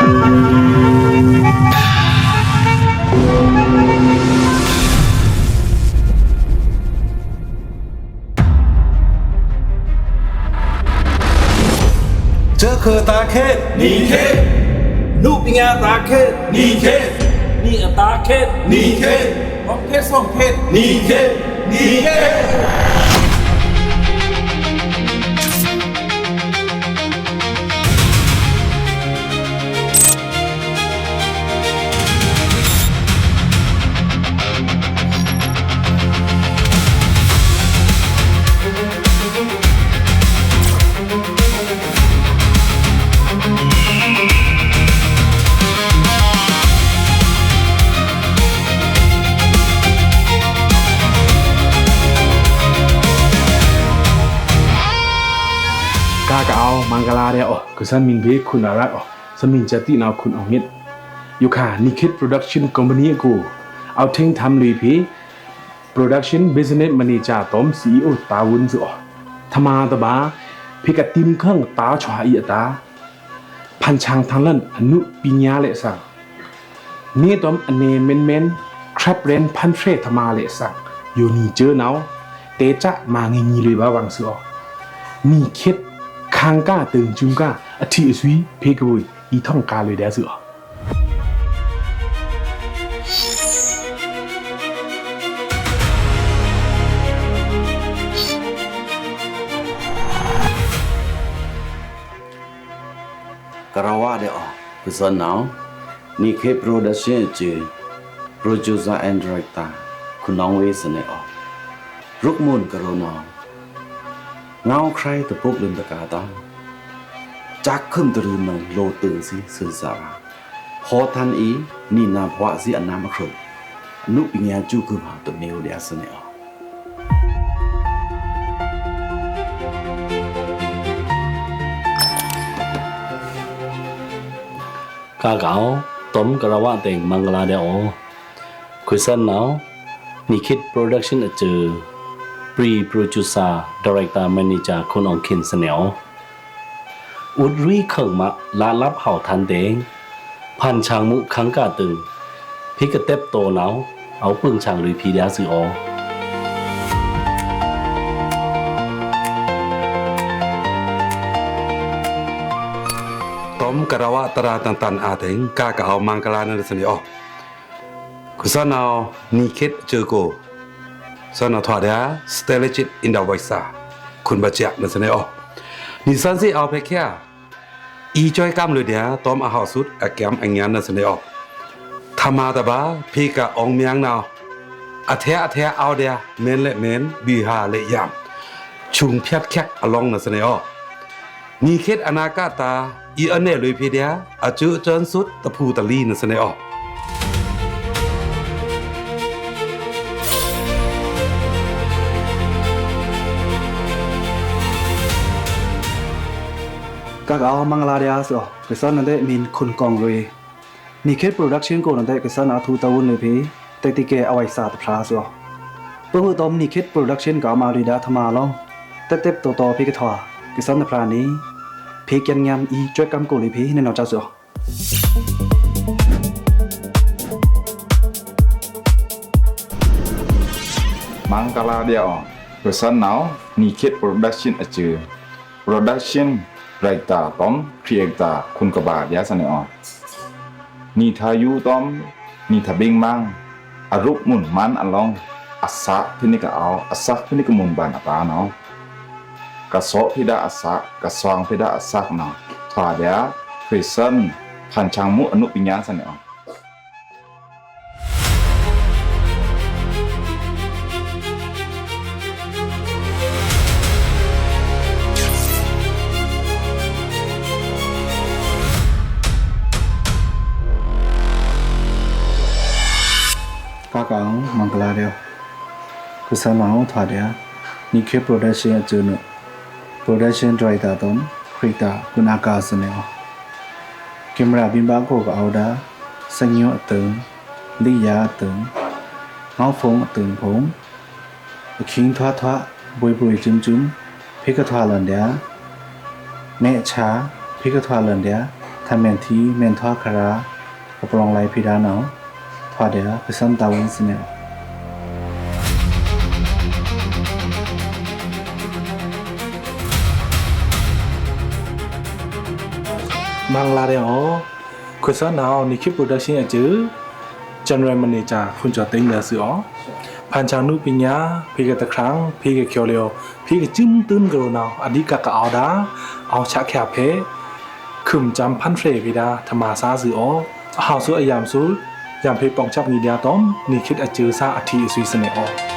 เจอคือตาเขตนี่เขตนุปิญญาตาเขตนี่เขตนี่อตาเขตนี่เขตสองเขตสองเขตนี่เขตนี่เขตกากะเอามังกลาเดอกุสันมินเบคุณอารักสมินจตินาวคุณอมิดอยู่ค่ะนี่คิดโปรดักชั่นคอมพานีกูเอาเทงทำลุยพีโปรดักชั่นบิสเนสแมเนเจอร์ตอม CEO ตาวุนซุทมาตบาพิกติมเครื่องตาชวาอีตาพันช่างทางลั่นอนุปิญญาเลสังนี่ตอมอเนเมนครับเรนพันเทรธมาเลสังอยู่นี่เจอเนาเตจะมางีเลยบาวังซุนี่คิดคางก้าตึงจุงก้าอธิสวีเพกบุยอีท่องกาเลยแดซึกระว่าเดอคือสนาวนี่เคโปรดักชั่นจือโปรดิวเซอร์แอนด์ไดเรคเตอร์คุณน้องเวสเนอรุกมุนกระโรนเงาใครตะปุกลืมตะกาตาจักขึ้นตะรืนมันโลตึงสิสื่อสาราพอทันอีนี่นาพวะสิอันนามะครุนุปิญญาจูคือมาตะเมวเดียสเนอกาเกาต้มกระว่าเต็งมังกลาเดอคุยสันเนานี่คิดโปรดักชั่นเจอPre-Producer Director Manager คุณองคินเสนออุดรีเขิงมาลาลับเห่าทันเดงพันช่างมุขังกาตึงพิกเต็บโตเนาเอาปึงช่างหรือพีดาซือตอมกระวะตราตันอาเต็งกากะเอามังกลานันสนิกุสันเอานี่คิดเจอโกสนอทอดาสเตเลจิตอินดาไวซ่าคุณบัจจักนั่นเสนอนี่สันสิเอาไปแค่อีจอยกำเลยเดียตอมอาหาสุดอแกมอังยานนั่นเสนอธรรมาตบาพี่กะองเมียงนาวอเทเอาเดียเมนและเมนบีหาและยามชุงเพียดแคกอลองนั่นเสนอนี่คิดอนาคตาอีอันเนเลยพี่เดียอาจุจนสุดตะพูตะลีนั่นเสนอกากเอามังลาเดียสกษันนั่นได้มีคุณกองเลยนี่เคสโปรดักชั่นกูนั่นได้กษันอาทูตะวุนเลยพี่แต่ติเกเอาไว้สาตพราสเพื่อตอมนี่เคสโปรดักชั่นกามาดีดาธมาลองแต่เต็บโตพี่กะทว่ากษันพรานี้พี่กันงามอีช่วยกำกูเลยพี่ในนอเจ้ามังกลาเดียวกษันเนานี่เคสโปรดักชั่นอจือโปรดักชั่นไรตาต้อมครีเอเตอร์คุณกบาดยาสเนอนี่ทายุต้อมนี่ทาบิงมังอรุปมุนมันอลองอัสสะพินิกเอาอัสสะพินิกมุนบานอตาเนากะโสพิดาอัสสะกะสวางพิดาอัสสะเนาทาเดียคริสซันพันช่างมุอนุปิญญาสเนอกากางมังกลาเดียวคือสนองถาเดียนี่คือโปรดักชั่นจูนโปรดักชั่นไดรเตอร์ต้นครีตาคุณอากาศเนอแคมราบินบาโกกเอาดาสัญญาตึงลิยาตึงเงาฟงตึงผมคิงทวะบุยจุมพิกทวาลันเดียแม่ช้าพิกทวาลันเดียก ถ้าแม่นที่แม่นทอคราก็ปรองไลพิดาเนาทอเดียคือสันตาวินสเนล มังลาเดอคุซานาวนี่คิดโปรดักชั่นอะจือ General Manager คุณจอติงเดอซื้อพันชานุปิญญาพี่กะตะครั้งพี่กะเคียวเลียวพี่กะจึ้มตื้นกะโรนาวอดีกะกะเอาดาเอาชะแคเพคึมจำพันเฟรพิดาธรรมาซาซื้อหาวซุอายามซุยามเพปองจับงีเดียตอมนี่คิดอะจือซาอธิสุยสเนอ